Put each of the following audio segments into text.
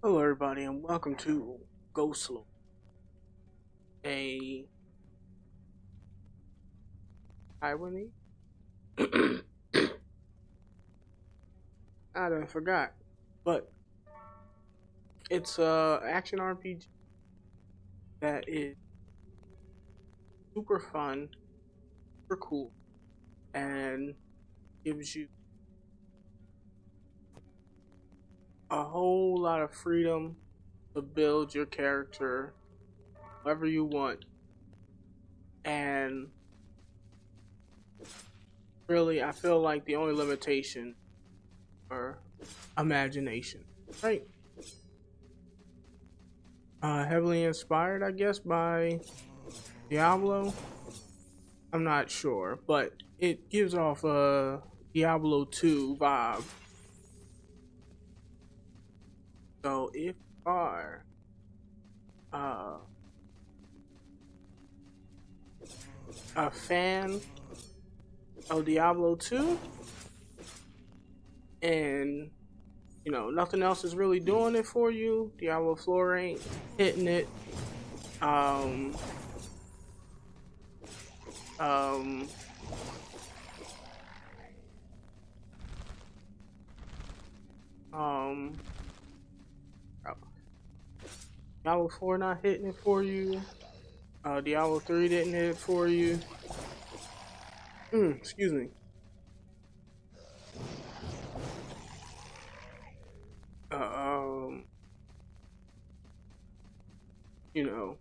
Hello, everybody, and welcome to GhostLore, a irony. I done forgot, but it's a action RPG that is super fun, super cool, and gives you a whole lot of freedom to build your character however you want. And really, I feel like the only limitation are imagination, right? Heavily inspired, I guess, by Diablo. I'm not sure, but it gives off a Diablo 2 vibe. So if you are uh, a fan of Diablo 2 and nothing else is really doing it for you, Diablo 4 ain't hitting it. Um, um, um, Diablo 4 not hitting it for you. Diablo 3 didn't hit it for you. Excuse me. Uh, um, you know,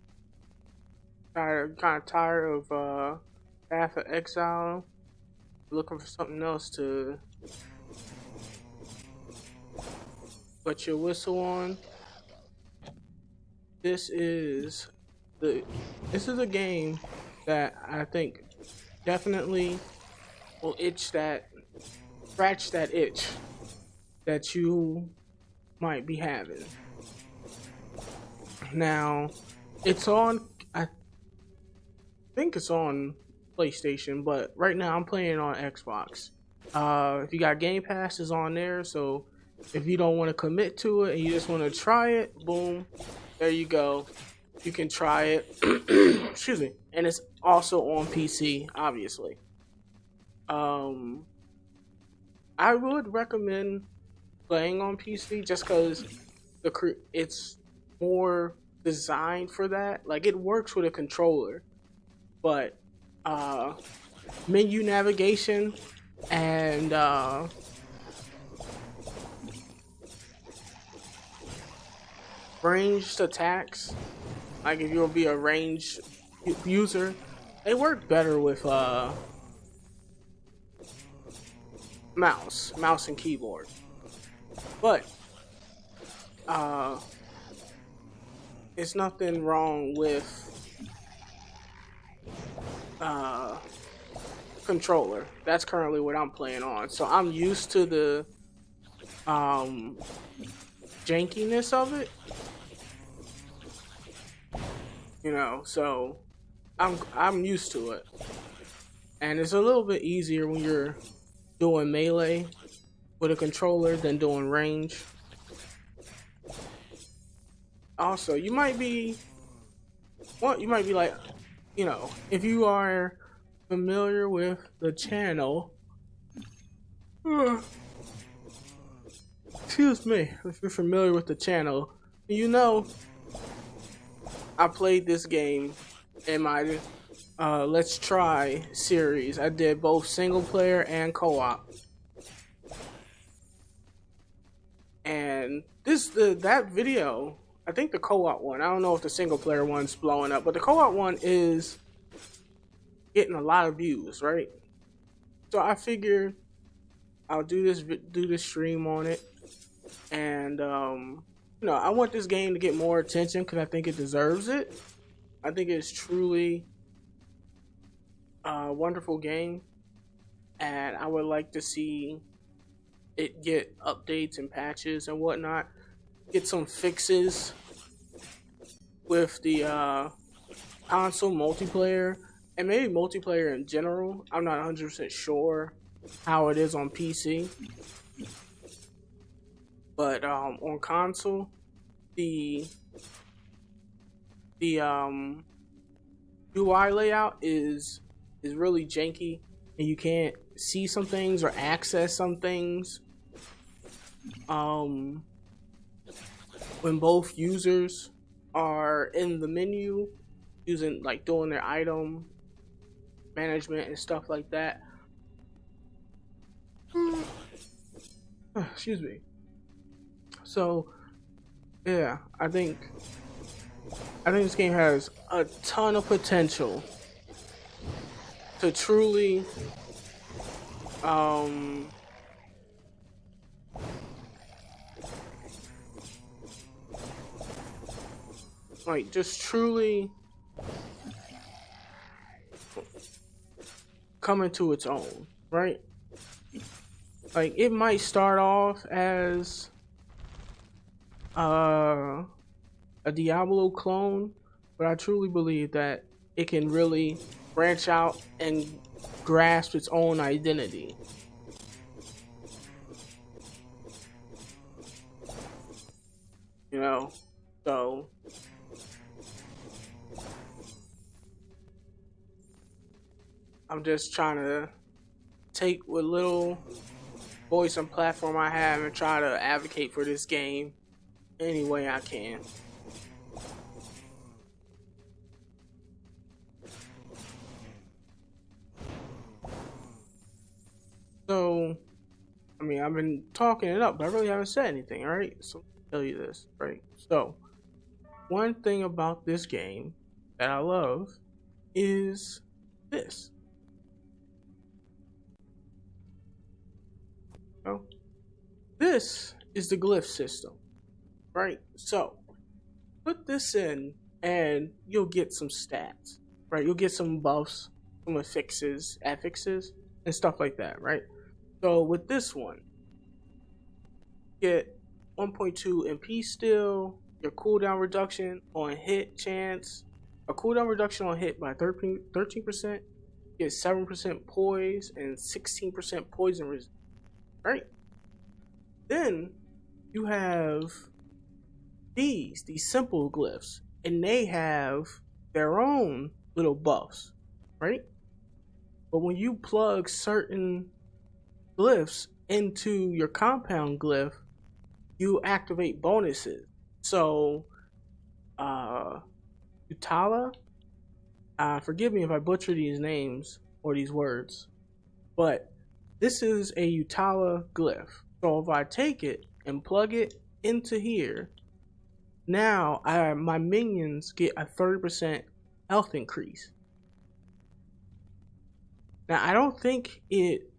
kind of tired of Path of Exile. Looking for something else to put your whistle on. This is the this is a game that I think definitely will scratch that itch that you might be having. Now, it's on. I think it's on PlayStation, but right now I'm playing on Xbox. If you got Game Pass, is on there. So if you don't want to commit to it and you just want to try it, boom, there you go. You can try it. Excuse me, and it's also on PC, obviously. Um, I would recommend playing on PC just because it's more designed for that. Like it works with a controller, but uh, menu navigation and ranged attacks, like if you'll be a ranged user, they work better with mouse and keyboard. But uh, it's nothing wrong with uh, controller. That's currently what I'm playing on. So I'm used to the um, jankiness of it, so I'm used to it. And it's a little bit easier when you're doing melee with a controller than doing range. Also, you might be like, if you are familiar with the channel, excuse me, if you're familiar with the channel, I played this game in my Let's Try series. I did both single player and co-op. And that video, I think the co-op one, I don't know if the single player one's blowing up, but the co-op one is getting a lot of views, right? So I figured I'll do this stream on it, and I want this game to get more attention because I think it deserves it. I think it's truly a wonderful game, and I would like to see it get updates and patches and whatnot. Get some fixes with the console multiplayer and maybe multiplayer in general. I'm not 100% sure how it is on PC, but on console, the the UI layout is really janky, and you can't see some things or access some things um when both users are in the menu using like doing their item management and stuff like that. Excuse me. So yeah, I think this game has a ton of potential to truly um like just truly come into its own, right? Like it might start off as uh a Diablo clone, but I truly believe that it can really branch out and grasp its own identity. You know, so I'm just trying to take what little voice and platform I have and try to advocate for this game any way I can. So, I mean, I've been talking it up, but I really haven't said anything, alright? So, I'll tell you this, right? So, one thing about this game that I love is this. So, this is the glyph system, right? So, put this in and you'll get some stats, right? You'll get some buffs, some affixes, and stuff like that, right? So with this one, get 1.2 MP still, your cooldown reduction on hit chance, a cooldown reduction on hit by 13%, get 7% poise and 16% poison resist, right? Then you have these simple glyphs, and they have their own little buffs, right? But when you plug certain glyphs into your compound glyph, you activate bonuses. So, Utala, forgive me if I butcher these names or these words, but this is a Utala glyph. So if I take it and plug it into here, now my minions get a 30% health increase. Now I don't think it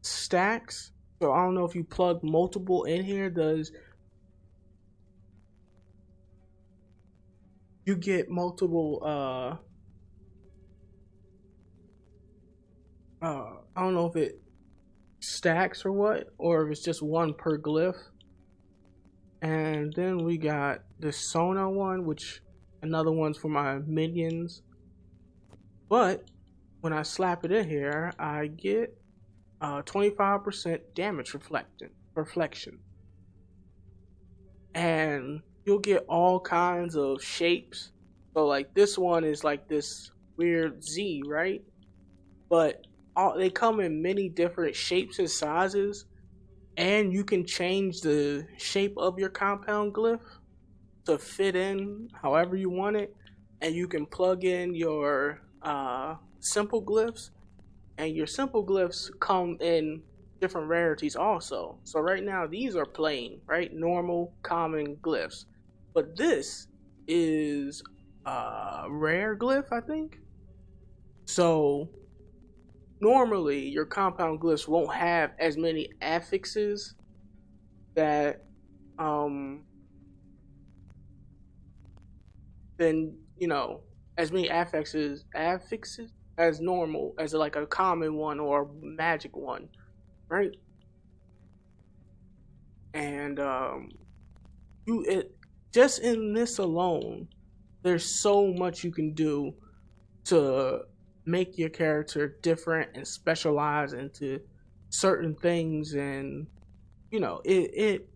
stacks, so I don't know if you plug multiple in here, does you get multiple I don't know if it stacks or what, or if it's just one per glyph. And then we got the Sona one, which another one's for my minions. But when I slap it in here, I get 25% damage reflection. And you'll get all kinds of shapes. So like this one is like this weird Z, right? But they come in many different shapes and sizes. And you can change the shape of your compound glyph to fit in however you want it. And you can plug in your simple glyphs. And your simple glyphs come in different rarities also. So right now these are plain, right? Normal, common glyphs. But this is rare glyph, I think. So normally your compound glyphs won't have as many affixes that then as many affixes as normal as like a common one or a magic one, right? And just in this alone, there's so much you can do to make your character different and specialize into certain things, and it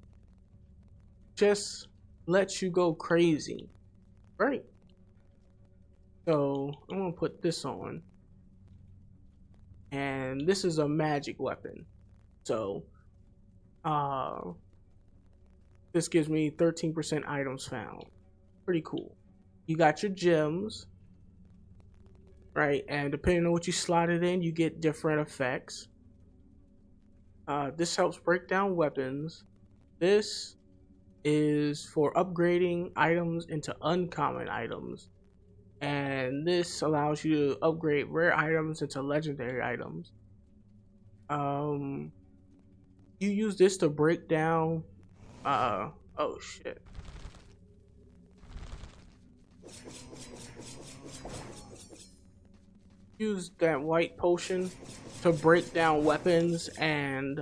just lets you go crazy, right? So I'm gonna put this on, and this is a magic weapon. So uh, this gives me 13% items found. Pretty cool. You got your gems, right? And depending on what you slot it in, you get different effects. This helps break down weapons. This is for upgrading items into uncommon items. And this allows you to upgrade rare items into legendary items. You use this to break down oh shit. Use that white potion to break down weapons and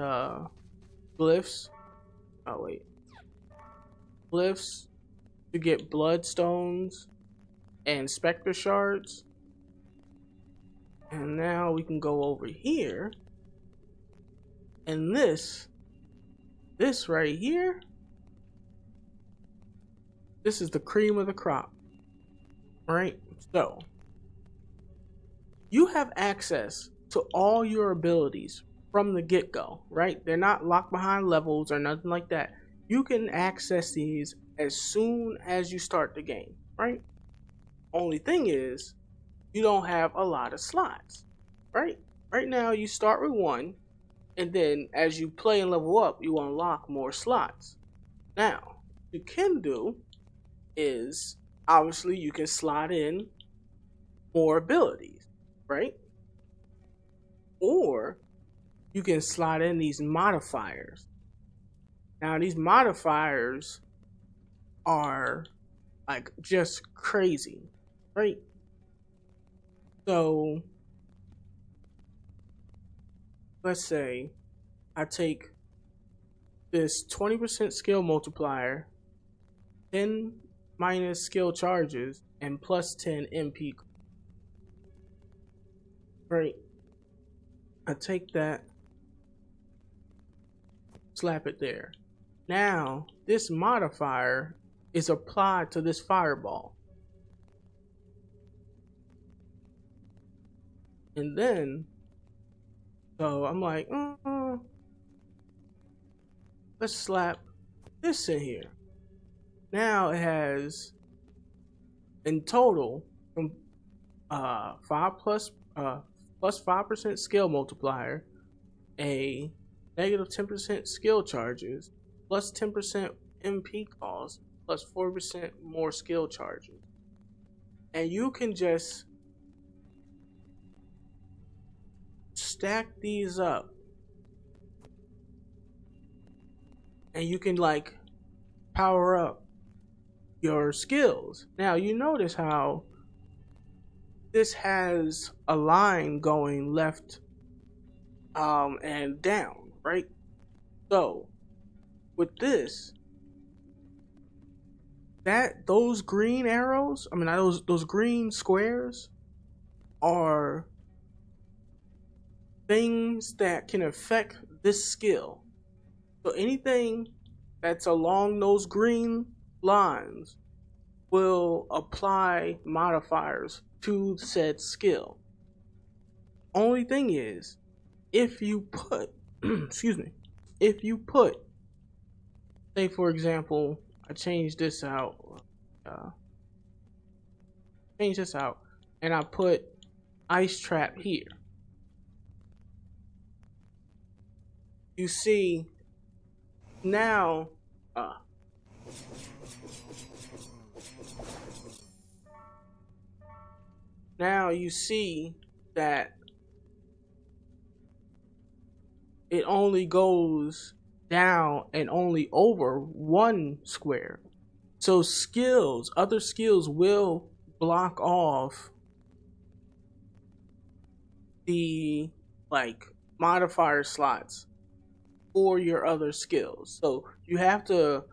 glyphs. Oh wait. Glyphs to get bloodstones and specter shards. And now we can go over here. And this right here, this is the cream of the crop. Right? So you have access to all your abilities from the get-go, right? They're not locked behind levels or nothing like that. You can access these as soon as you start the game, right? Only thing is, you don't have a lot of slots, right? Right now, you start with one, and then as you play and level up, you unlock more slots. Now, what you can do is, obviously, you can slot in more abilities, right? Or you can slot in these modifiers. Now, these modifiers are like just crazy, right? So let's say I take this 20% skill multiplier, 10 minus skill charges, and plus 10 MP. Right? I take that, slap it there. Now, this modifier is applied to this fireball. And then, so I'm like, let's slap this in here. Now it has, in total, from 5% skill multiplier, a negative 10% skill charges, plus 10% MP cost, plus 4% more skill charges. And you can just stack these up. And you can like power up your skills. Now you notice how this has a line going left and down, right? So with this, those green arrows, I mean those green squares are things that can affect this skill. So anything that's along those green lines will apply modifiers to said skill. Only thing is, if you put, say for example, I change this out, and I put ice trap here. You see, now, you see that it only goes down and only over one square. So other skills will block off the like modifier slots for your other skills. So you have to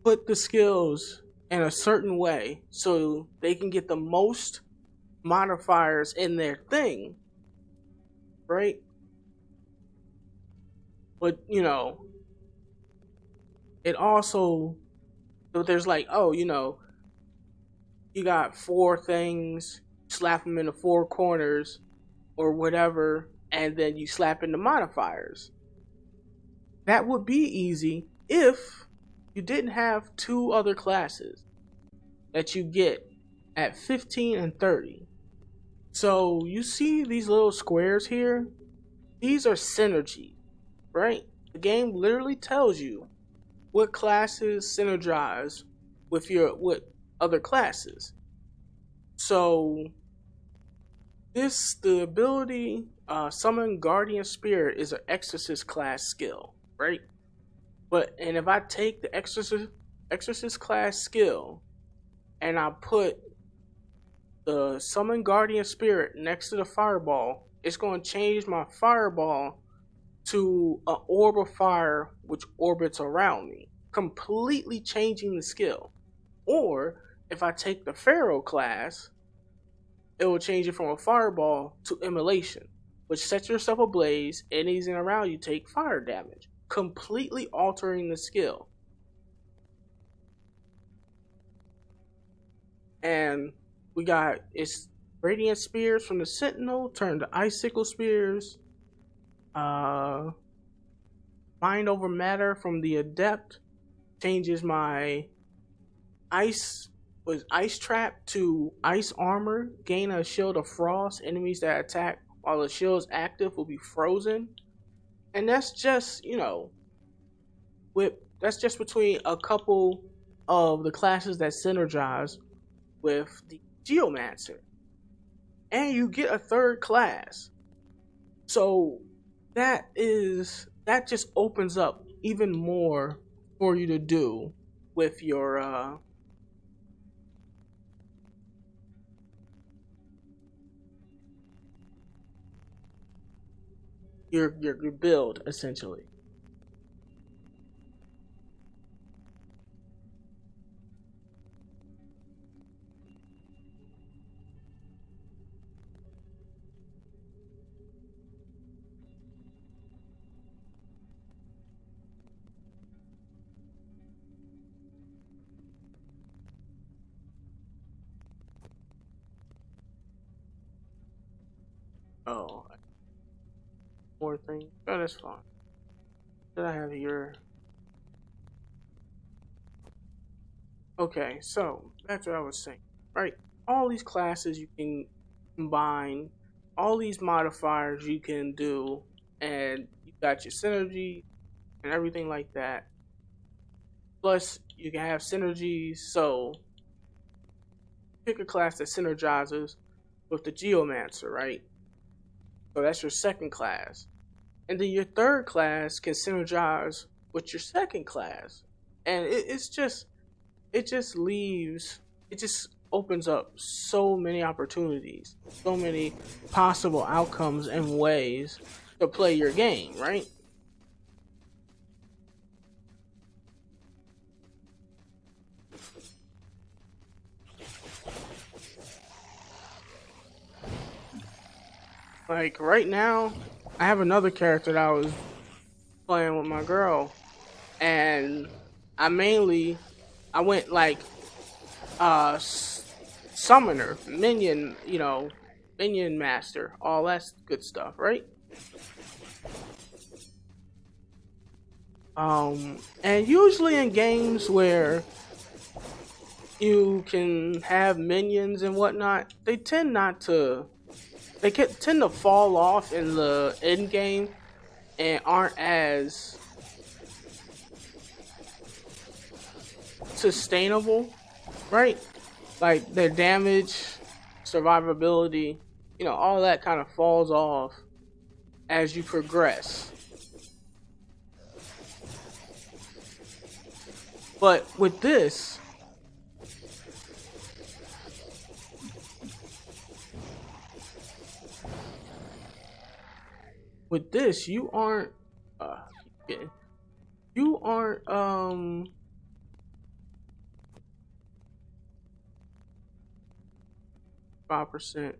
put the skills in a certain way so they can get the most modifiers in their thing, right? But it also So there's like, oh, you got four things, slap them in the four corners or whatever, and then you slap in the modifiers. That would be easy if you didn't have two other classes that you get at 15 and 30. So you see these little squares here? These are synergy, right? The game literally tells you what classes synergize with other classes. So the ability summon Guardian Spirit is an Exorcist class skill, right? And if I take the Exorcist class skill and I put the Summon Guardian Spirit next to the Fireball, it's going to change my Fireball to an orb of fire which orbits around me, completely changing the skill. Or if I take the Pharaoh class, it will change it from a Fireball to Immolation, which sets yourself ablaze. Enemies and around you take fire damage, completely altering the skill. And we got its Radiant Spears from the Sentinel turn to Icicle Spears. Mind over Matter from the Adept changes my Ice Trap to Ice Armor. Gain a Shield of Frost. Enemies that attack while the shield is active will be frozen. And that's just, that's just between a couple of the classes that synergize with the Geomancer. And you get a third class. So that just opens up even more for you to do with your build, essentially. Oh, more thing. Oh, that's fine. Did I have your? Okay, so that's what I was saying. Right, all these classes you can combine, all these modifiers you can do, and you got your synergy and everything like that. Plus, you can have synergies. So, pick a class that synergizes with the Geomancer, right? So that's your second class. And then your third class can synergize with your second class. And it just opens up so many opportunities, so many possible outcomes and ways to play your game, right? Like right now, I have another character that I was playing with my girl, and I went like summoner, minion, minion master, all that good stuff, right? And usually in games where you can have minions and whatnot, they tend to fall off in the end game and aren't as sustainable, right? Like their damage, survivability, all that kind of falls off as you progress. But with this, you aren't you aren't 5%.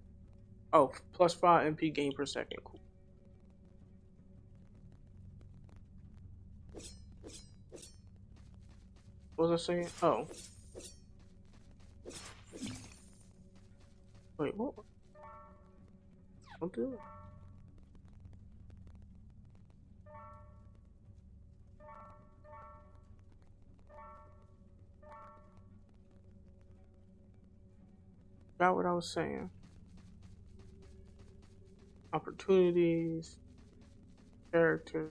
Oh, plus 5 MP gain per second. Cool. What was I saying? Oh. Wait, what? Don't do it. Got what I was saying. Opportunities, character,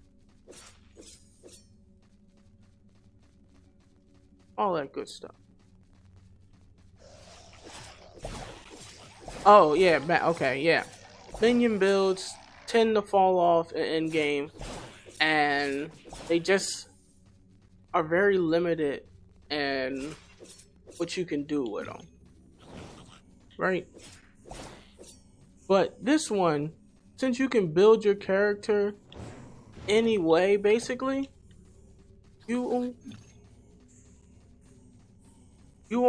all that good stuff. Oh yeah, okay, yeah. Minion builds tend to fall off in game, and they just are very limited in what you can do with them, right? But this one, since you can build your character any way, basically, you aren't you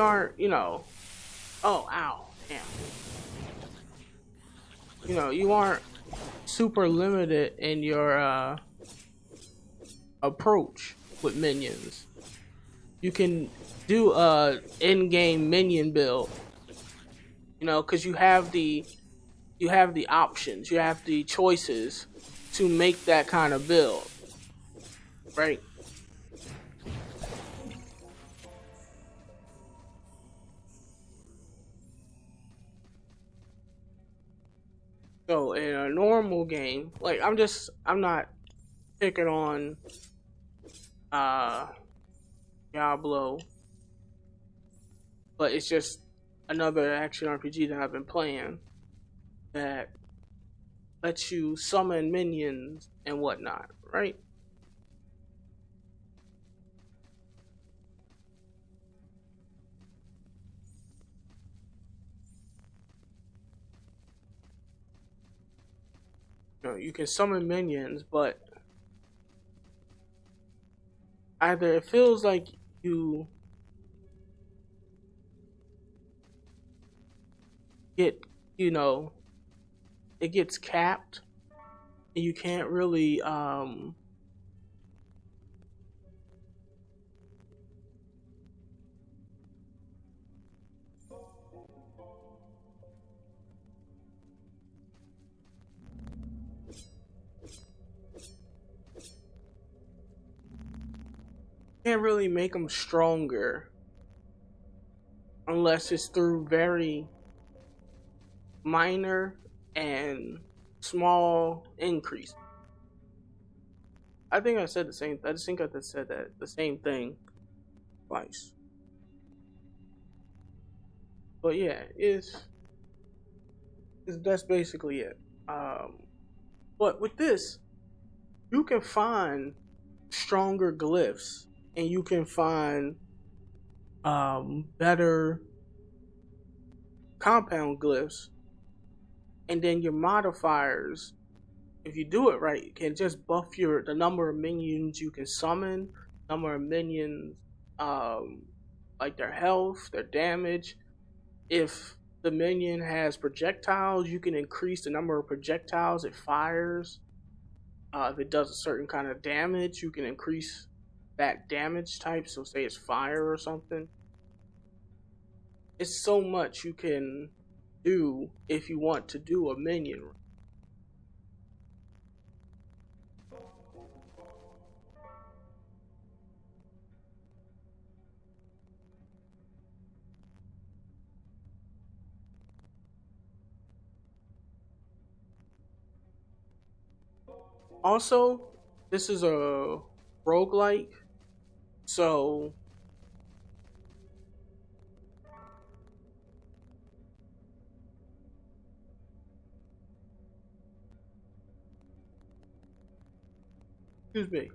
aren't, you know, oh ow, damn. You know, you aren't super limited in your approach with minions. You can do a in-game minion build, you know, because you have the options, you have the choices to make that kind of build, right? So in a normal game, like I'm not picking on uh Diablo, but it's just another action RPG that I've been playing that lets you summon minions and whatnot, right? You know, you can summon minions, but either it feels like you get, you know, it gets capped and you can't really make them stronger unless it's through very minor and small increase. I think I said the same. I just think I just said that the same thing twice. But yeah, that's basically it. But with this, you can find stronger glyphs, and you can find better compound glyphs, and then your modifiers, if you do it right, can just buff the number of minions you can summon, number of minions, like their health, their damage. If the minion has projectiles, you can increase the number of projectiles it fires. If it does a certain kind of damage, you can increase that damage type. So say it's fire or something. It's so much you can do if you want to do a minion. Also, this is a roguelike, so excuse me.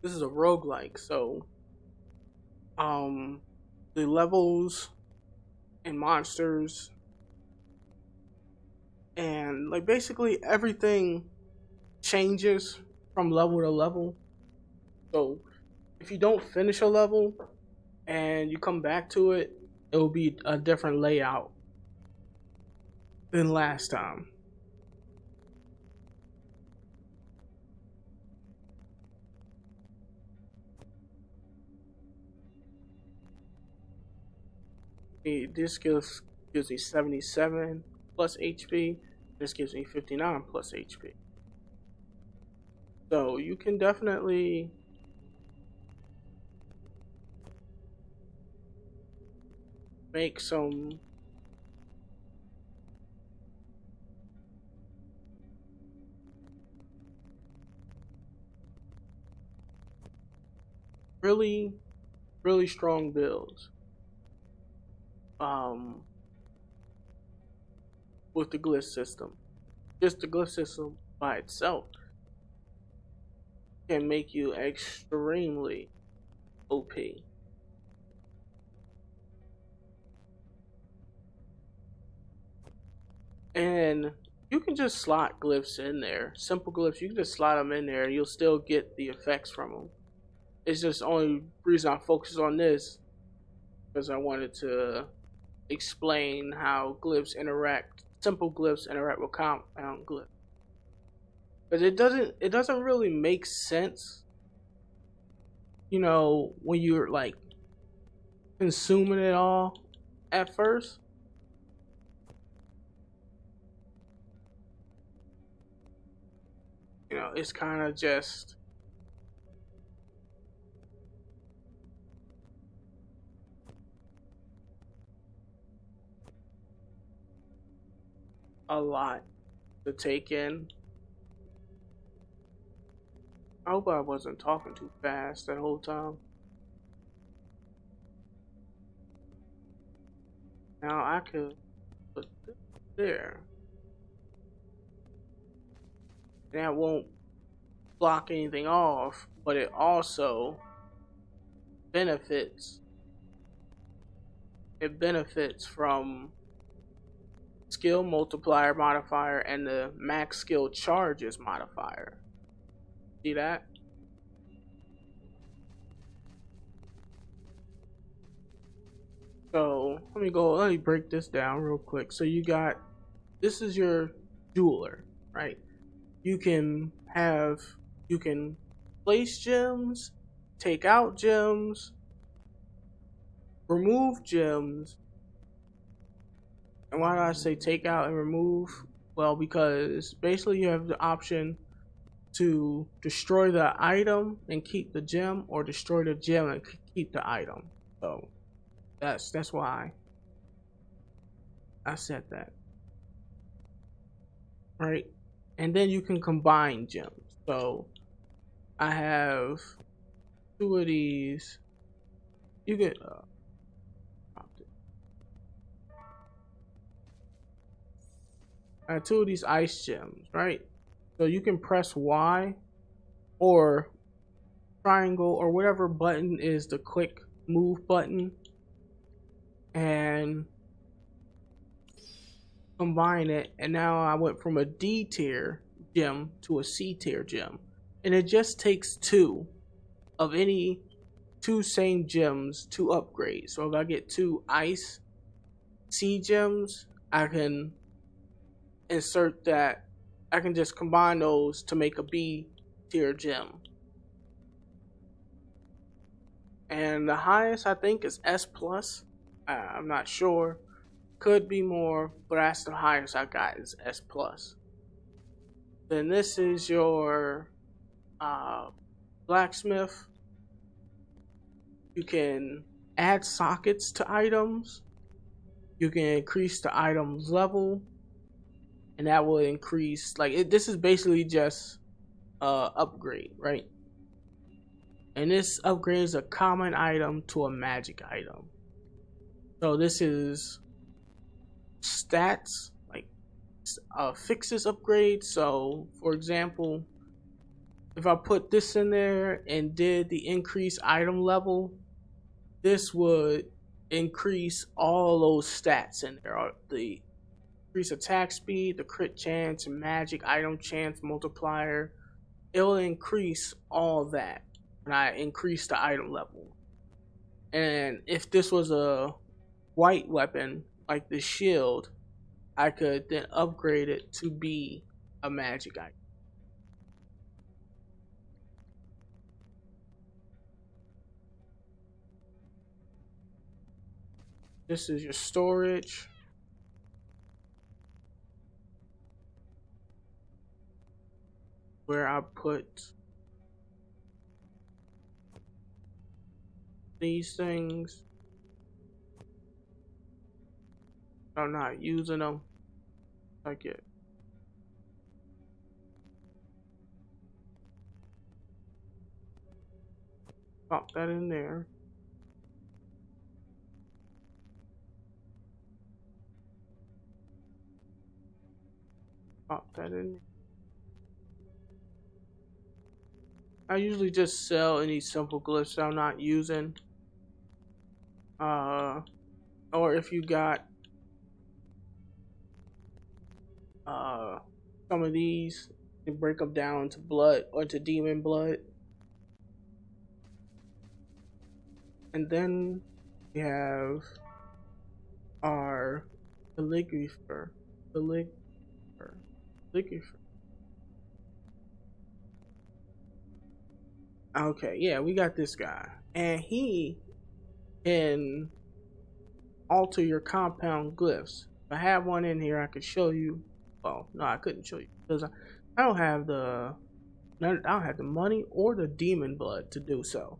This is a roguelike, so the levels and monsters and like basically everything changes from level to level. So if you don't finish a level and you come back to it, it will be a different layout than last time. This gives me 77 plus HP. This gives me 59 plus HP. So you can definitely make some really, really strong builds with the glyph system. Just the glyph system by itself can make you extremely OP. And you can just slot glyphs in there. Simple glyphs, you can just slot them in there and you'll still get the effects from them. It's just the only reason I focus on this because I wanted to explain how glyphs interact, simple glyphs interact with compound glyphs. Because it doesn't really make sense, you know, when you're like consuming it all at first. You know, it's kind of just a lot to take in. I hope I wasn't talking too fast that whole time. Now I could put this there. And that won't block anything off, but it also benefits. It benefits from skill multiplier modifier and the max skill charges modifier. See that? So let me break this down real quick. So this is your jeweler, right? You can place gems, take out gems, remove gems. And why do I say take out and remove? Well, because basically you have the option to destroy the item and keep the gem, or destroy the gem and keep the item. So that's why I said that. Right? And then you can combine gems. So I have two of these. You get I have two of these ice gems, right? So you can press Y or triangle or whatever button is the quick move button and combine it. And now I went from a D tier gem to a C tier gem. And it just takes two of any two same gems to upgrade. So if I get two ice C gems, I can insert that. I can just combine those to make a B tier gem. And the highest I think is S plus. I'm not sure. Could be more, but that's the highest I got is S plus. Then this is your blacksmith. You can add sockets to items. You can increase the item's level, and that will increase this is basically just upgrade, right? And this upgrades a common item to a magic item. So this is stats, like fixes upgrade. So for example, if I put this in there and did the increase item level, this would increase all those stats in there. The increase attack speed, the crit chance, magic item chance multiplier. It will increase all that when I increase the item level. And if this was a white weapon, like the shield, I could then upgrade it to be a magic item. This is your storage. Where I put these things. I'm not using them. Like it. Pop that in there. Pop that in there. I usually just sell any simple glyphs I'm not using. Or if you got some of these, you break them down to blood or to demon blood. And then we have our calligrapher. Okay, yeah, we got this guy. And he can alter your compound glyphs. If I have one in here, I could show you. Well, no, I couldn't show you because I don't have the money or the demon blood to do so.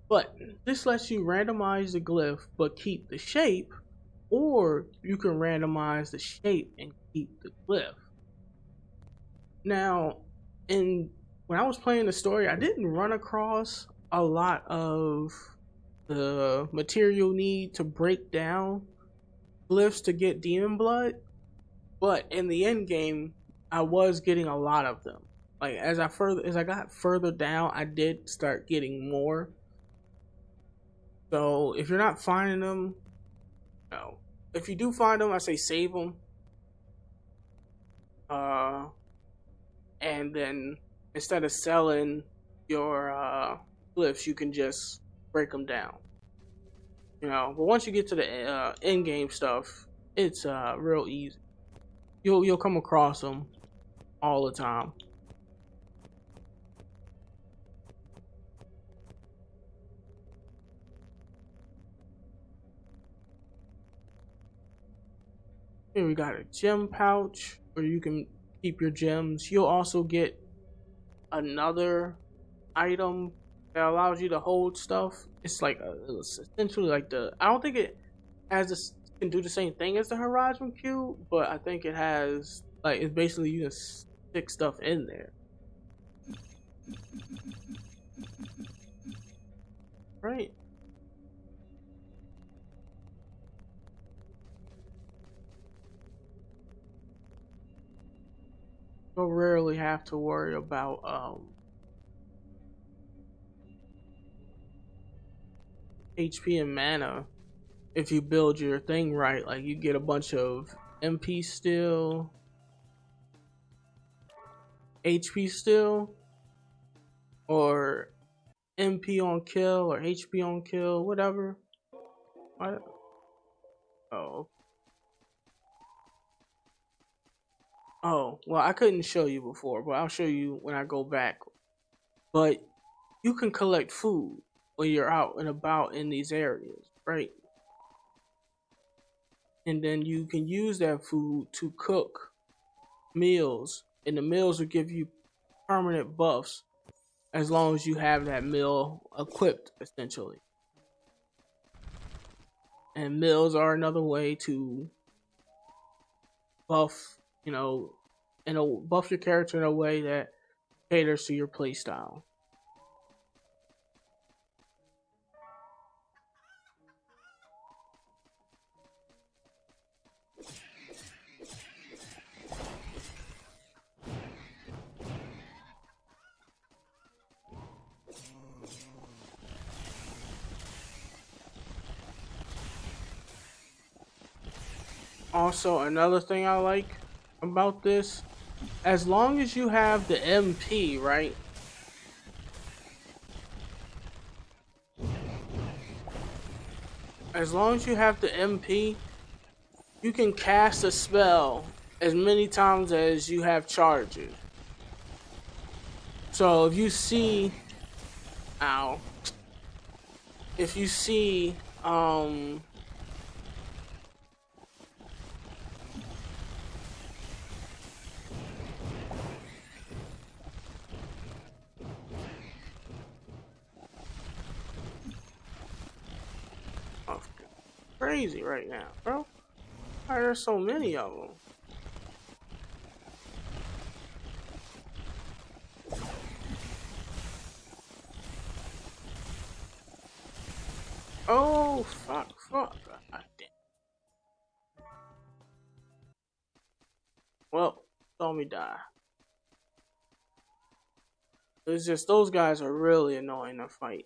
But this lets you randomize the glyph but keep the shape, or you can randomize the shape and keep the glyph. Now, when I was playing the story, I didn't run across a lot of the material need to break down glyphs to get demon blood, but in the end game, I was getting a lot of them. Like as I got further down, I did start getting more. So if you're not finding them, no. If you do find them, I say save them. And then instead of selling your glyphs, you can just break them down. You know, but once you get to the end game stuff, it's real easy. You'll come across them all the time. Here we got a gem pouch where you can keep your gems. You'll also get another item that allows you to hold stuff. It's like it's essentially like I don't think it can do the same thing as the Horizon Cube, but I think it has like it's basically you can stick stuff in there. Right. You'll rarely have to worry about HP and mana if you build your thing right. Like you get a bunch of MP still, HP still, or MP on kill or HP on kill, whatever. What? Oh. Oh, well, I couldn't show you before, but I'll show you when I go back. But you can collect food when you're out and about in these areas, right? And then you can use that food to cook meals, and the meals will give you permanent buffs as long as you have that meal equipped, essentially. And meals are another way to buff, buff your character in a way that caters to your playstyle. Also, another thing I like about this, as long as you have the MP, right? As long as you have the MP, you can cast a spell as many times as you have charges. So if you see, if you see, crazy right now, bro. Why are there so many of them? Oh, fuck. God damn. Well, saw me die. It's just those guys are really annoying to fight.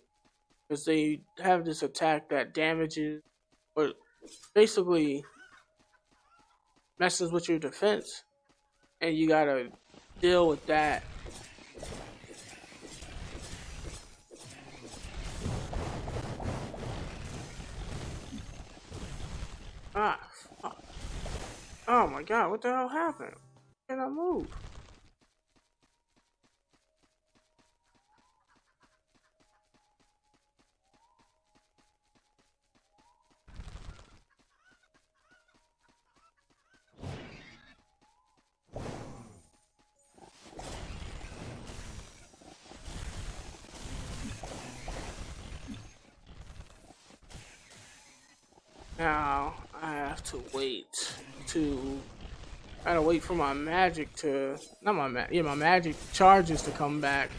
Because they have this attack that damages, or basically messes with your defense. And you gotta deal with that. Ah, fuck. Oh my god, what the hell happened? Can I move? Now I have to wait to. I gotta wait for my magic to. Not my magic. Yeah, my magic charges to come back.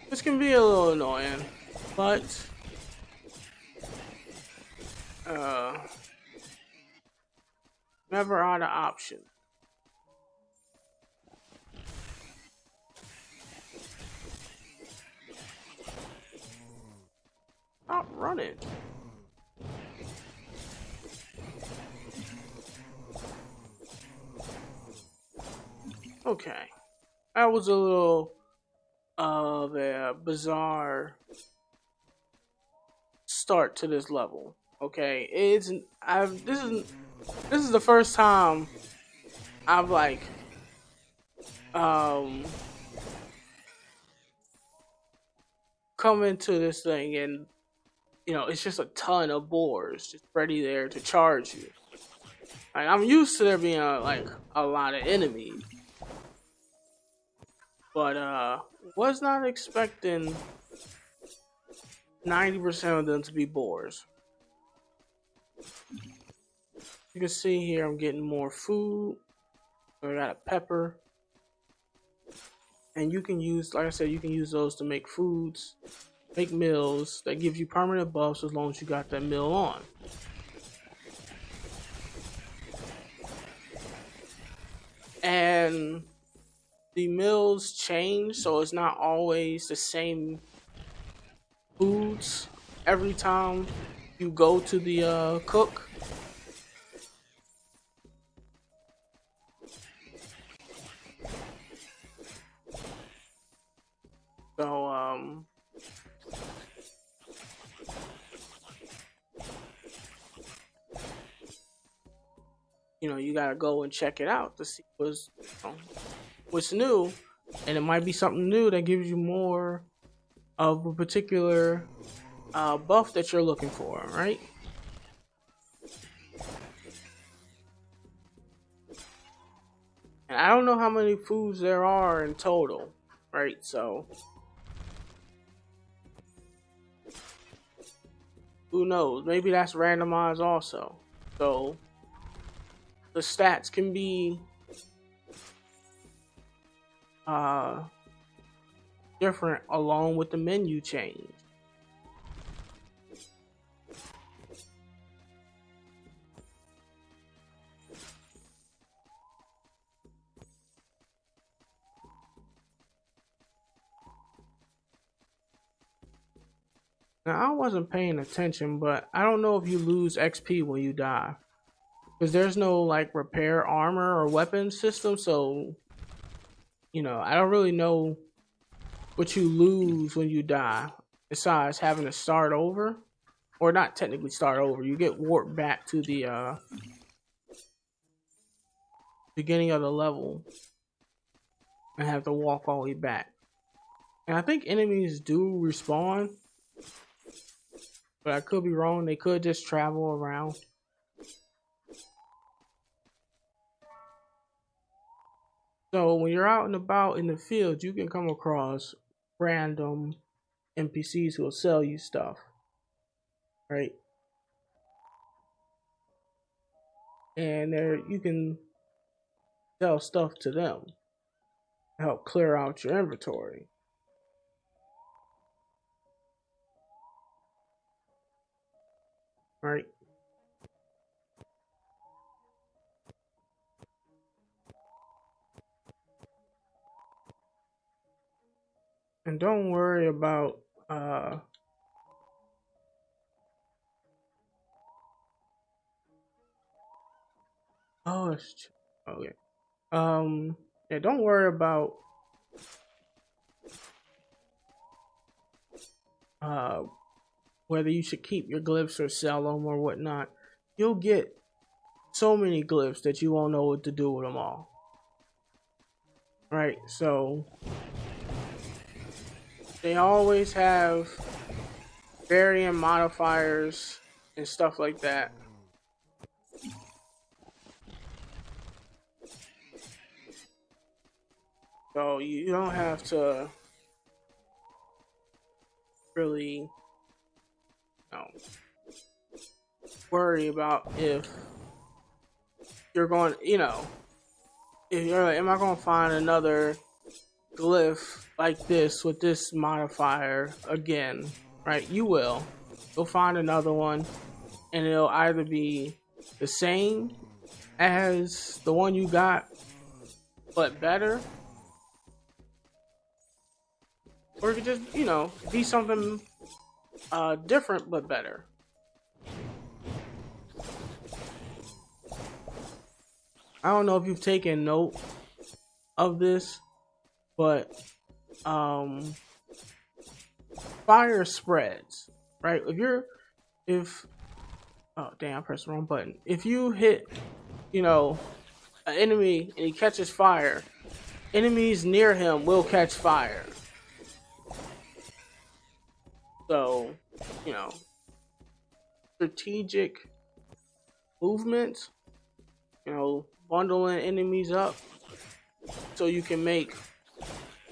This can be a little annoying, but uh, never out of option. Stop running. Okay, that was a little of a bizarre start to this level. Okay, it's I've this is the first time I've like um come into this thing and it's just a ton of boars just ready there to charge you. Like I'm used to there being like a lot of enemies, but was not expecting 90% of them to be boars. You can see here I'm getting more food. I got a pepper. And you can use, like I said, you can use those to make foods, make meals that give you permanent buffs as long as you got that meal on. And the meals change, so it's not always the same foods every time you go to the cook. So you gotta go and check it out to see what's new, and it might be something new that gives you more of a particular buff that you're looking for, right? And I don't know how many foods there are in total, right? So who knows? Maybe that's randomized also. So the stats can be different along with the menu change. Now, I wasn't paying attention, but I don't know if you lose XP when you die. Because there's no, like, repair armor or weapon system, so, I don't really know what you lose when you die, besides having to start over. Or not technically start over, you get warped back to the beginning of the level and have to walk all the way back. And I think enemies do respawn, but I could be wrong. They could just travel around. So when you're out and about in the field, you can come across random NPCs who will sell you stuff, right? and there you can sell stuff to them to help clear out your inventory. Right? And don't worry about oh it's okay. Yeah, don't worry about uh whether you should keep your glyphs or sell them or whatnot. You'll get so many glyphs that you won't know what to do with them all. Right? So they always have varying modifiers and stuff like that. So you don't have to really, worry about if you're going, if you're like, am I going to find another glyph like this with this modifier again? Right? You will. You'll find another one, and it'll either be the same as the one you got, but better, or it could just, be something different but better. I don't know if you've taken note of this, but fire spreads, right? If oh damn, I pressed the wrong button. If you hit, an enemy and he catches fire, enemies near him will catch fire. So, strategic movements, bundling enemies up so you can make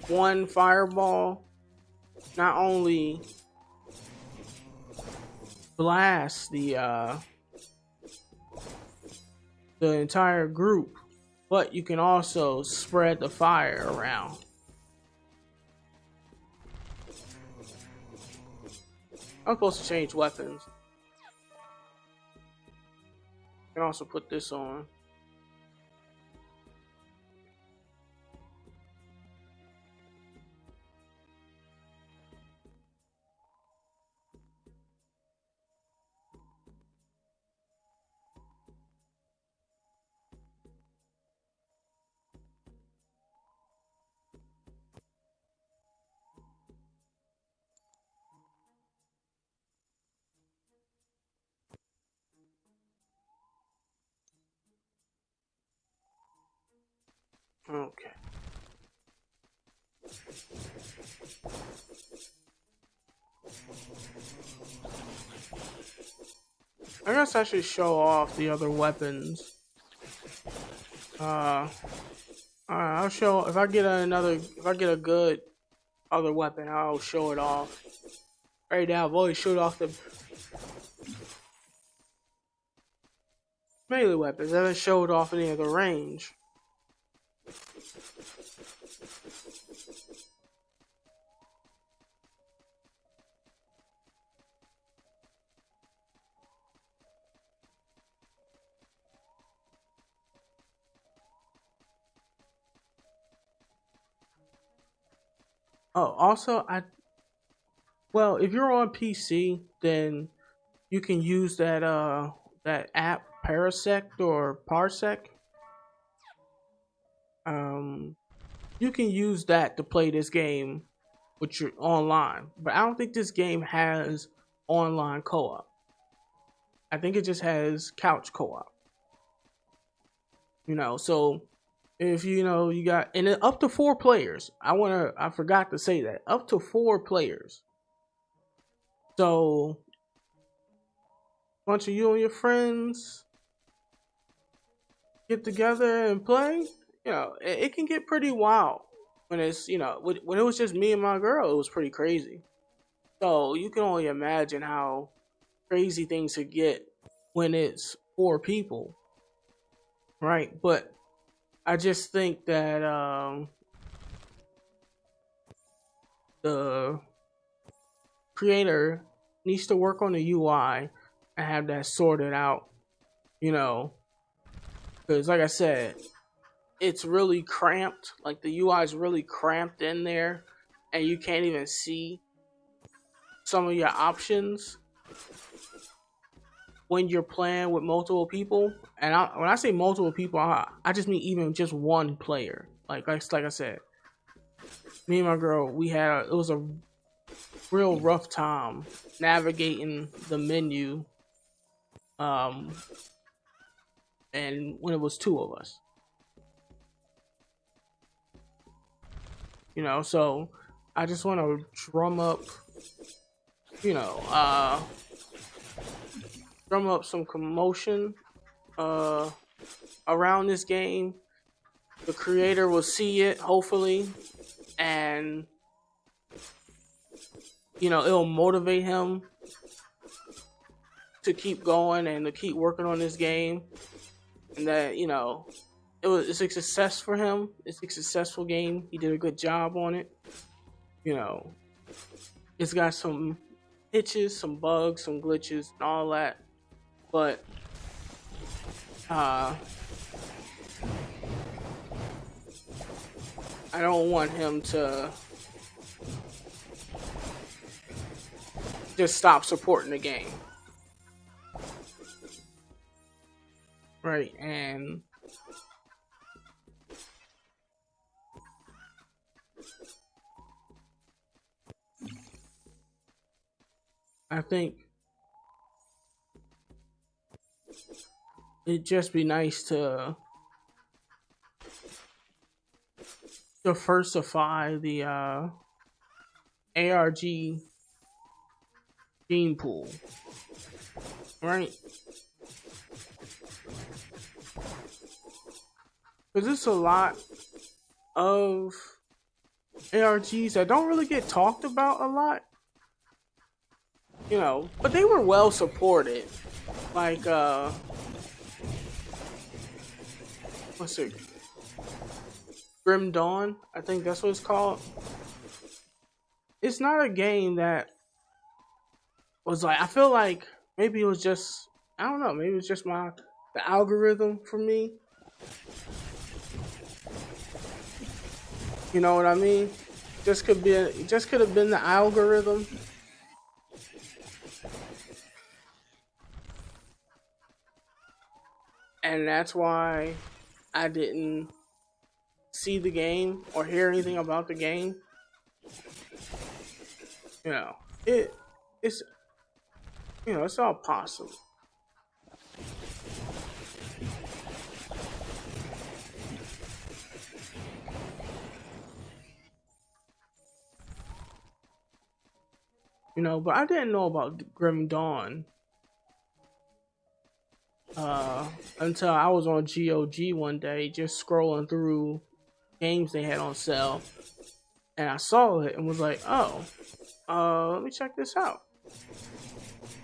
one fireball not only blast the entire group, but you can also spread the fire around. I'm supposed to change weapons. I can also put this on. Okay. I guess I should show off the other weapons. I'll show if I get a good other weapon, I'll show it off. Right now, I've always showed off the melee weapons. I haven't showed off any of the range. Oh, also, if you're on PC, then you can use that app Parasect or Parsec. You can use that to play this game with your online, but I don't think this game has online co-op. I think it just has couch co-op. So if you got and up to 4 players. I forgot to say that. Up to 4 players. So bunch of you and your friends get together and play, it can get pretty wild when it's, when it was just me and my girl, it was pretty crazy. So you can only imagine how crazy things could get when it's 4 people. right? But I just think that the creator needs to work on the UI and have that sorted out, you know, because like I said, it's really cramped. Like the UI is really cramped in there, and you can't even see some of your options when you're playing with multiple people. And when I say multiple people, I just mean even just one player. Like I said, me and my girl, it was a real rough time navigating the menu. And when it was two of us, so I just want to drum up, you know, uh, drum up some commotion around this game. The creator will see it, hopefully, and it'll motivate him to keep going and to keep working on this game. And that, it's a success for him. It's a successful game. He did a good job on it. It's got some hitches, some bugs, some glitches, and all that. But I don't want him to just stop supporting the game. Right, and I think it'd just be nice to diversify the ARG gene pool, right? Because there's a lot of ARGs that don't really get talked about a lot, but they were well supported. Like, what's it? Grim Dawn, I think that's what it's called. It's not a game that was like, I feel like maybe it was just, I don't know, maybe it was just the algorithm for me. You know what I mean? Just could have been the algorithm. And that's why I didn't see the game or hear anything about the game. It's it's all possible. But I didn't know about Grim Dawn until I was on GOG one day, just scrolling through games they had on sale, and I saw it and was like, "Oh, let me check this out."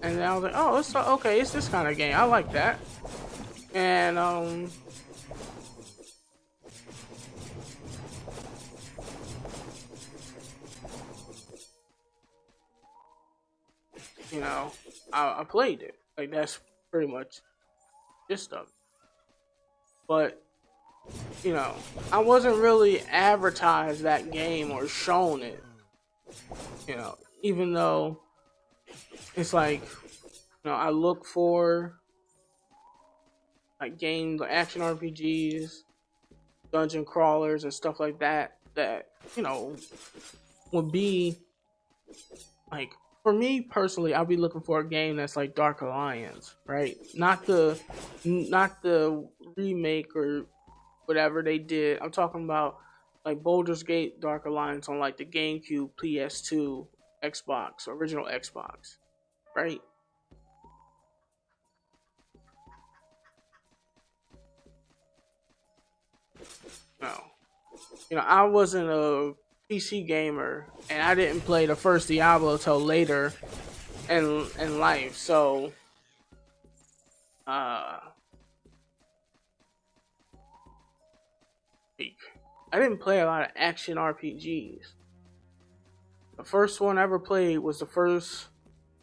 And then I was like, "Oh, it's this kind of game. I like that." And I played it. Like, that's pretty much just stuff. But I wasn't really advertised that game or shown it. Even though it's like, I look for like games, like action RPGs, dungeon crawlers, and stuff like that would be like, for me personally, I'll be looking for a game that's like Dark Alliance, right? Not the remake or whatever they did. I'm talking about like Baldur's Gate Dark Alliance on like the GameCube, PS2, Xbox, original Xbox, right? No. I wasn't a PC gamer, and I didn't play the first Diablo till later in life, so I didn't play a lot of action RPGs. The first one I ever played was the first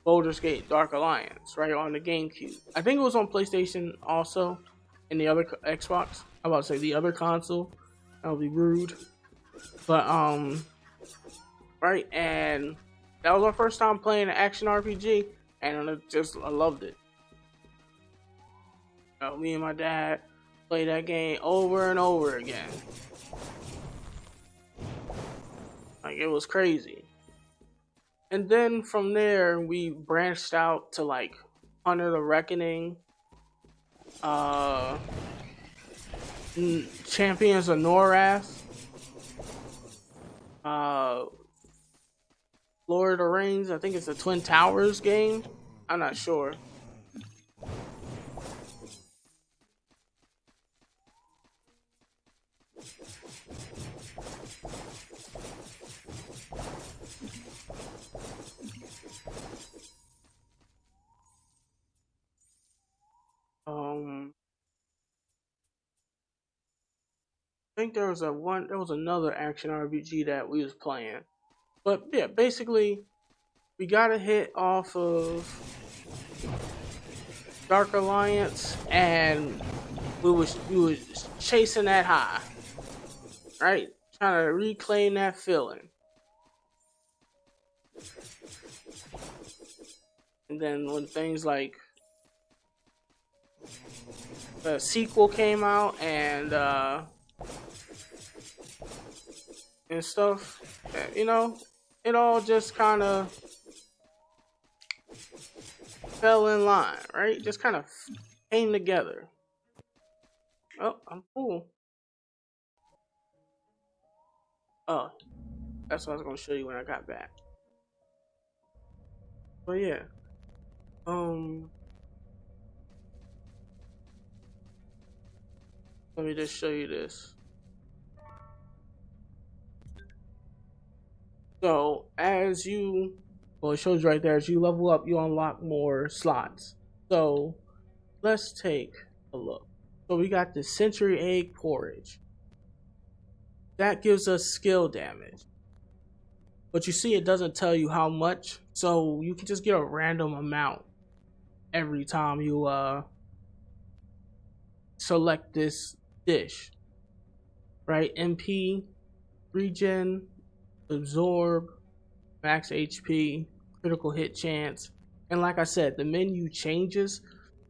Baldur's Gate Dark Alliance, right on the GameCube. I think it was on PlayStation also, and the other Xbox. I'm about to say the other console. That would be rude. But right, and that was my first time playing an action RPG, and I loved it. Me and my dad played that game over and over again. Like, it was crazy. And then from there, we branched out to like Under the Reckoning, uh, Champions of Norath, uh, Lord of the Rings. I think it's a Twin Towers game. I'm not sure. I think there was another action RPG that we was playing. But yeah, basically we got a hit off of Dark Alliance and we was chasing that high. Right? Trying to reclaim that feeling. And then when things like the sequel came out and stuff, you know, it all just kind of fell in line, right? Just kind of came together. Oh, I'm cool. Oh, that's what I was gonna show you when I got back. But yeah, let me just show you this. So it shows right there, as you level up, you unlock more slots. So let's take a look. So we got the Century Egg Porridge. That gives us skill damage. But you see, it doesn't tell you how much, so you can just get a random amount every time you select this dish. Right? MP, regen, absorb, max HP, critical hit chance. And like I said, the menu changes,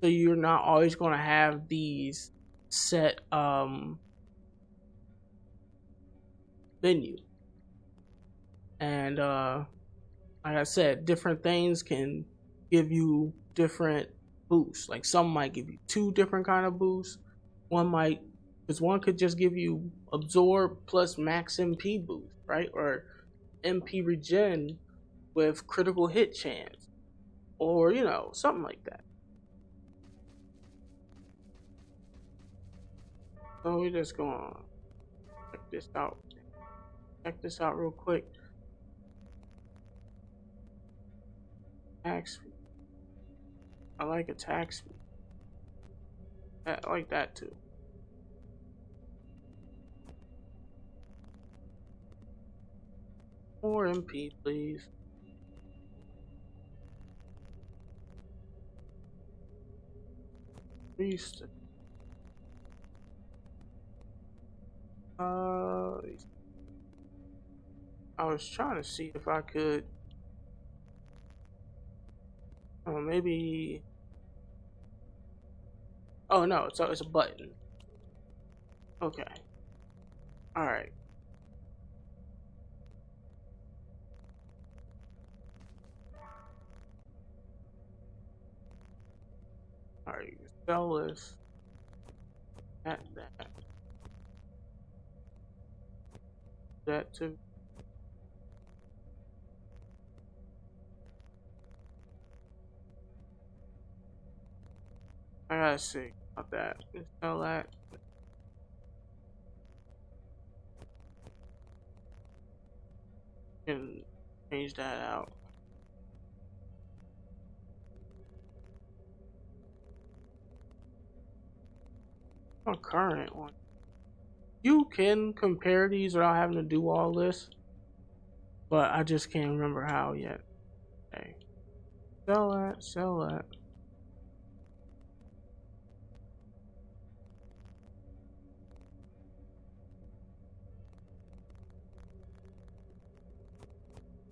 so you're not always going to have these set menu. And like I said, different things can give you different boosts. Like some might give you 2 different kind of boosts. Because one could just give you absorb plus max MP boost, right? Or MP regen with critical hit chance, or something like that. So we're just gonna check this out. Check this out real quick. Attack speed. I like attack speed. I like that too. More MP, please. Beast. I was trying to see if I could. Oh, maybe. Oh no, it's a button. Okay. All right. All right. Sell this. That. That too. I gotta see about that. Sell that. And change that out. On current one. You can compare these without having to do all this, but I just can't remember how yet. Okay. Sell that, sell that.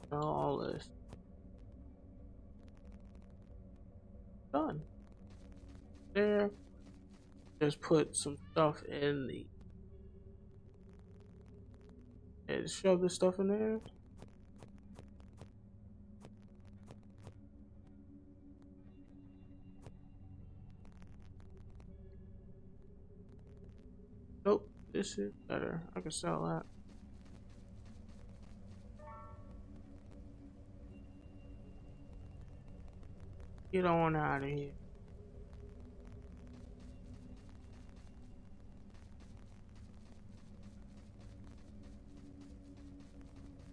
Sell all this. Done. There. Just put some stuff in the. And shove this stuff in there. Nope, this is better. I can sell that. Get on out of here.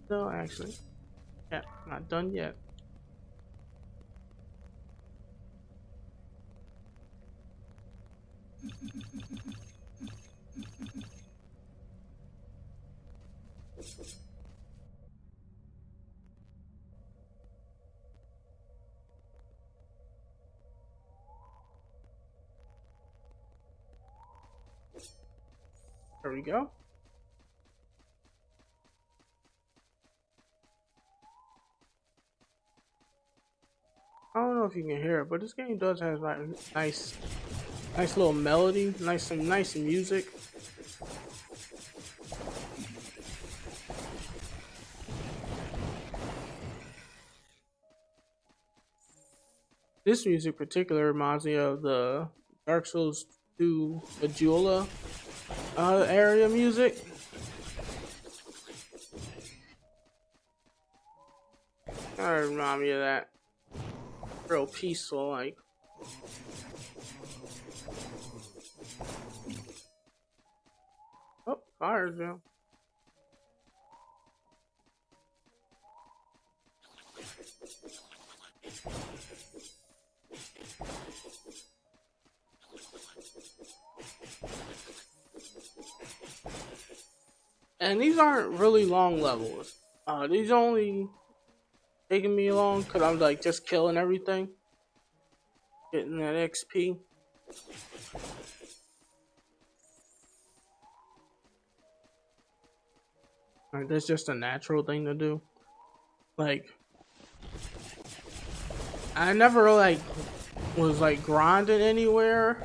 No, actually. Yeah, not done yet. There we go. I don't know if you can hear it, but this game does have like nice little melody, some nice music. This music particular reminds me of the Dark Souls 2 Ajula area music. That remind me of that. Real peaceful, like. Oh, fire drill. And these aren't really long levels. These only taking me long because I'm like just killing everything, getting that XP. Like, that's just a natural thing to do. Like, I never like was like grinding anywhere,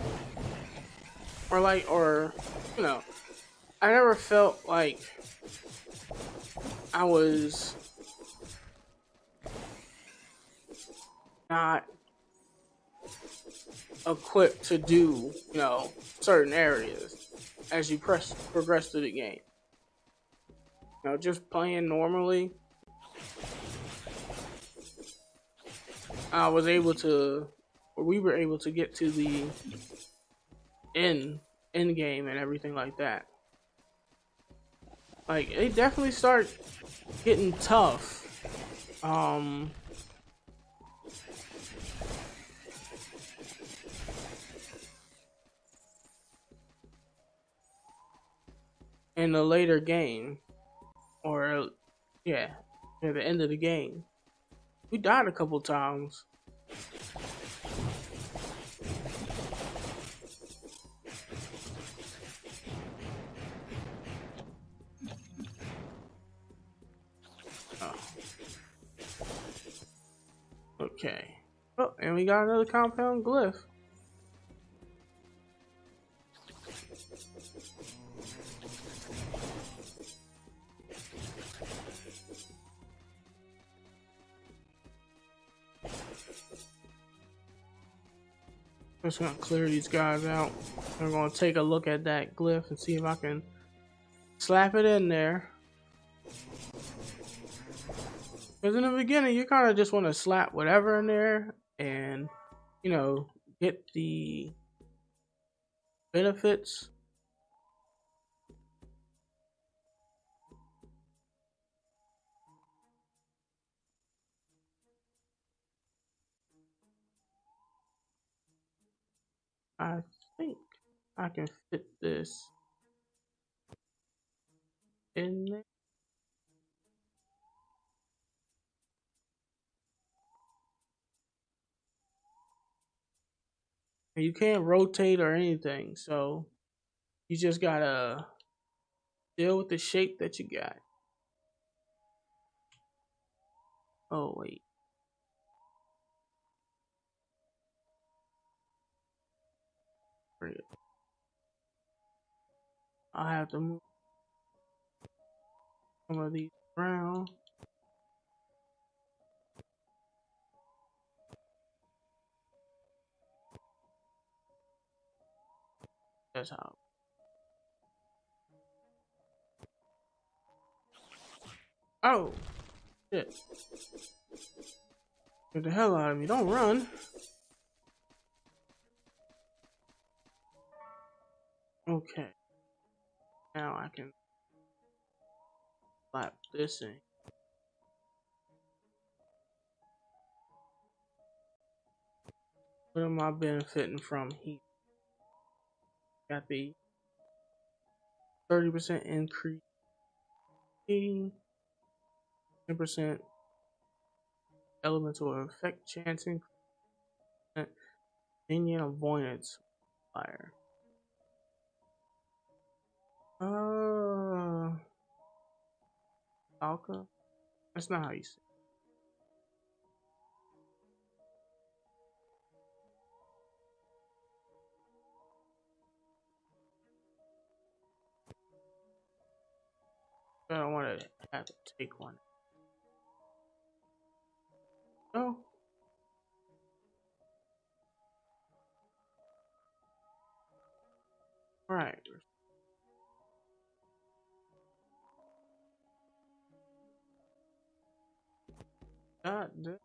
or you know, I never felt like I was not equipped to do, certain areas as you progress through the game. Just playing normally, I was able to, or we were able to get to the end game and everything like that. Like, it definitely started getting tough. In the later game, or yeah, at the end of the game, we died a couple times. Oh. Okay. Oh, and we got another compound glyph. Just gonna clear these guys out. I'm gonna take a look at that glyph and see if I can slap it in there. Because in the beginning, you kind of just want to slap whatever in there and, get the benefits. I think I can fit this in there. And you can't rotate or anything, so you just gotta deal with the shape that you got. Oh wait. I have to move some of these around. That's how. Oh shit. Get the hell out of me. Don't run. Okay. Now I can slap this in. What am I benefiting from here? Got the 30% increase, 10% elemental effect chance increase, minion avoidance fire. Alka? That's not how you say it. I don't want to have to take one. Oh. Right. God damn.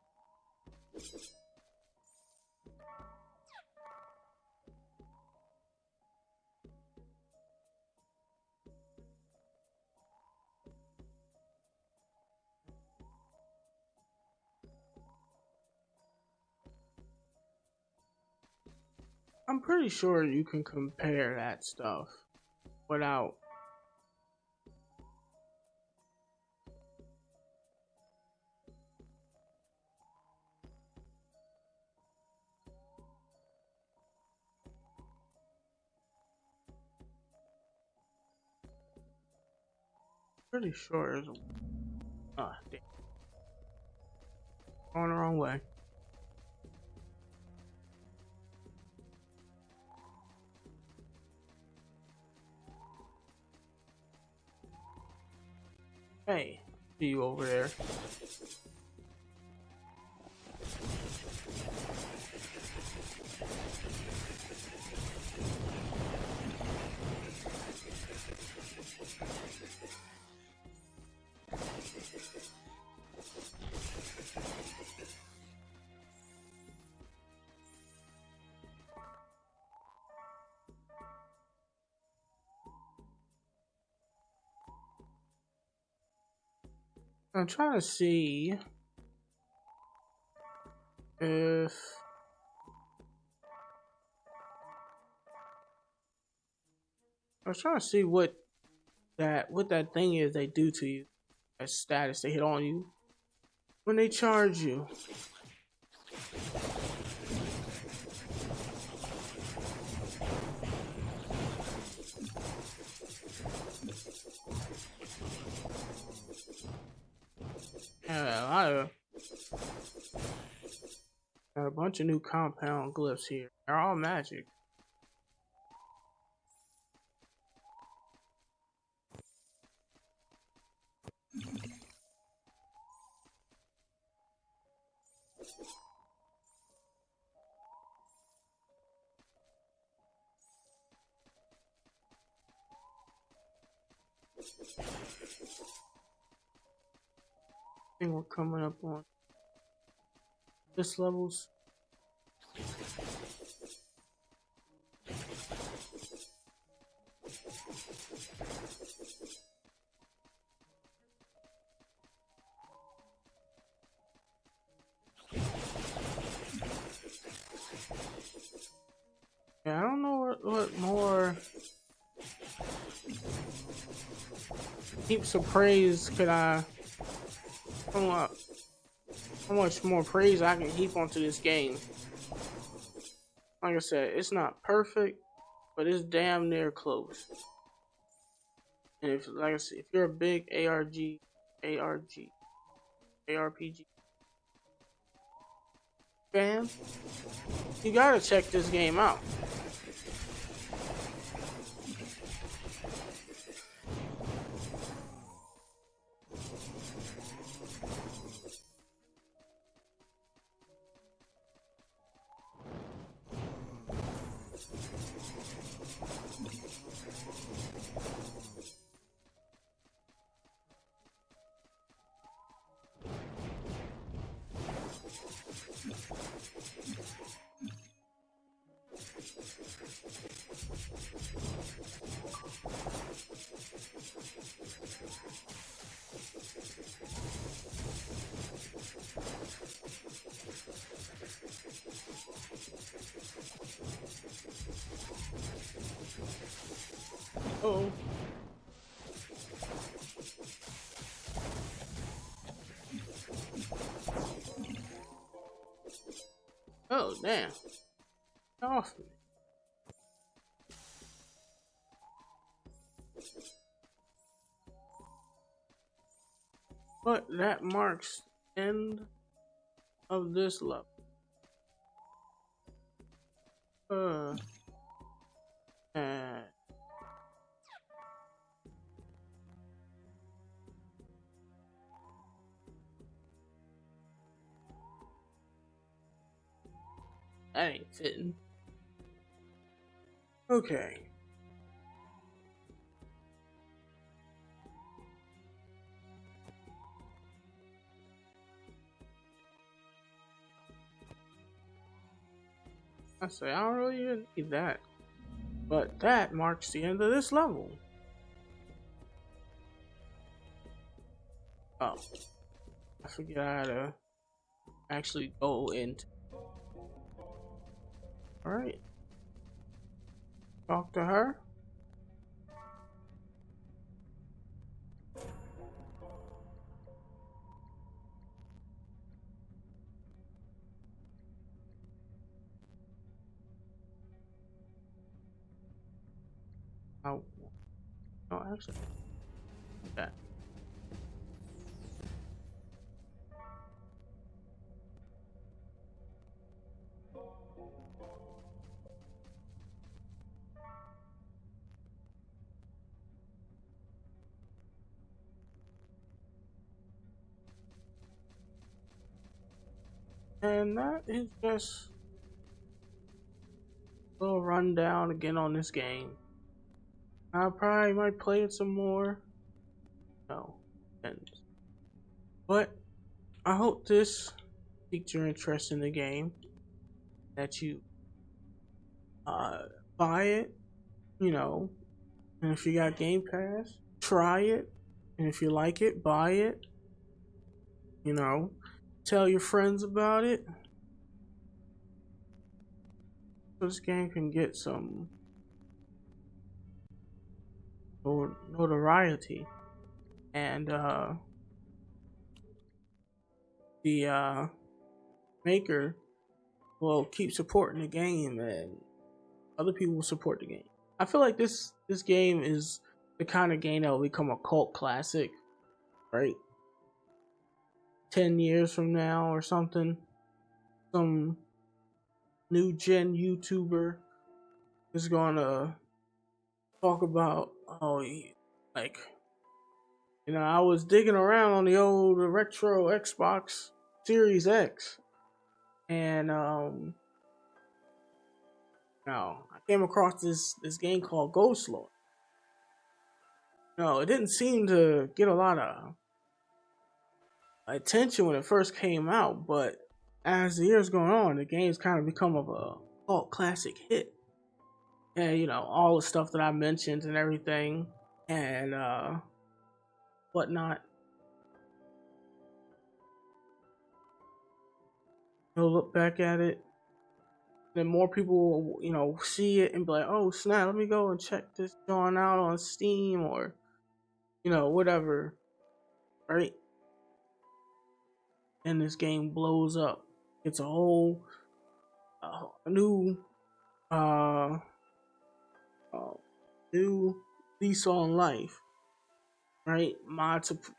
I'm pretty sure you can compare that stuff without. Pretty sure it's. Ah, damn. Going the wrong way. Hey, see you over there. I'm trying to see if I was trying to see what that thing is they do to you. That status they hit on you when they charge you. Yeah, got a bunch of new compound glyphs here. They're all magic. I think we're coming up on this levels. Yeah, I don't know what more heaps of praise could I? How much more praise I can heap onto this game? Like I said, it's not perfect, but it's damn near close. And if, like I said, if you're a big ARPG fan, you gotta check this game out. Oh. Oh, damn. Off me. But that marks the end of this level. Uh, that ain't fitting. Okay. I say, I don't really even need that. But that marks the end of this level. Oh. I forget how to actually go into. Alright. Talk to her. Oh, no, actually. That. And that is just a little rundown again on this game. I probably might play it some more. No. But I hope this piqued your interest in the game. That you buy it, you know, and if you got Game Pass, try it. And if you like it, buy it. You know, tell your friends about it. So this game can get some notoriety. And the maker will keep supporting the game and other people will support the game. I feel like this game is the kind of game that will become a cult classic, right? 10 years from now or something. Some new gen YouTuber is gonna talk about, oh, like, you know, I was digging around on the old retro Xbox Series X, and now I came across this game called GhostLore. No, it didn't seem to get a lot of attention when it first came out, but as the years going on, the game's kind of become of a cult classic hit. And you know, all the stuff that I mentioned and everything, and whatnot. You'll look back at it, then more people will, you know, see it and be like, "Oh snap! Let me go and check this joint out on Steam or whatever, right? And this game blows up. It's a whole new uh, uh new lease on life, right?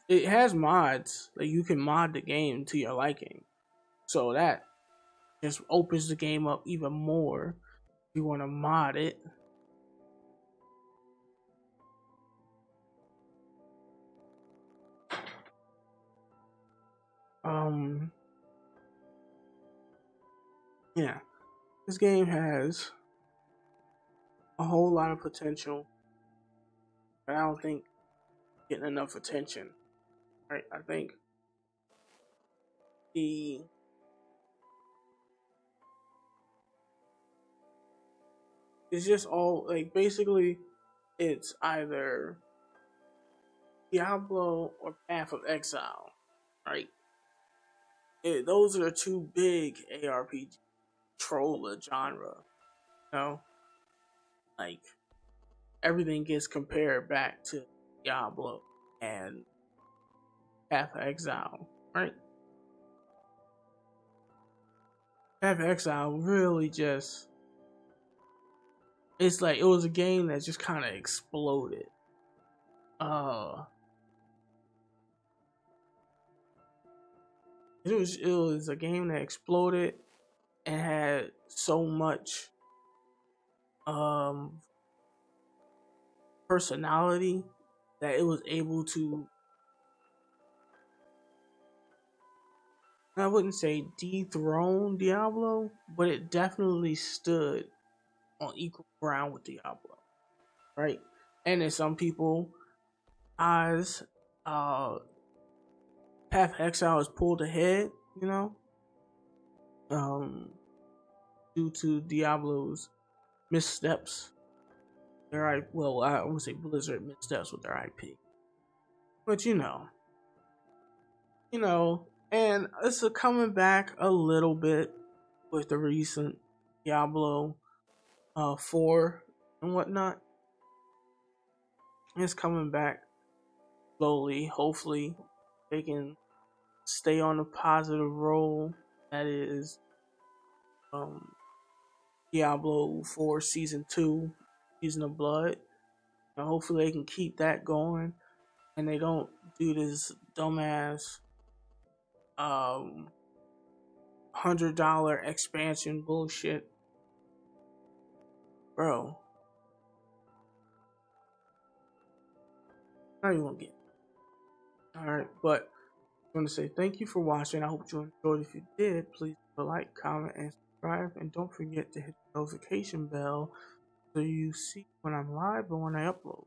It has mods that you can mod the game to your liking, so that just opens the game up even more. If you want to mod it, um, yeah, this game has a whole lot of potential, but I don't think getting enough attention. Right? I think the it's just all like basically it's either Diablo or Path of Exile, right? Those are the two big ARPG troller genre. You know, like everything gets compared back to Diablo and Path of Exile, right? Path of Exile really just it's like it was a game that just kind of exploded. Uh, it was a game that exploded and had so much um personality that it was able to, I wouldn't say dethrone Diablo, but it definitely stood on equal ground with Diablo, right? And in some people eyes, uh Path of Exile is pulled ahead, you know, um due to Diablo's missteps. I would say Blizzard missteps with their IP. But you know, and it's coming back a little bit with the recent Diablo 4 and whatnot. It's coming back slowly. Hopefully, they can stay on a positive roll that is um, Diablo 4 Season 2, Season of Blood. And hopefully, they can keep that going and they don't do this dumbass $100 expansion bullshit. Bro, not even gonna get alright, but I want to say thank you for watching. I hope you enjoyed. If you did, please like, comment, and subscribe. And don't forget to hit the notification bell so you see when I'm live and when I upload.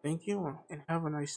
Thank you and have a nice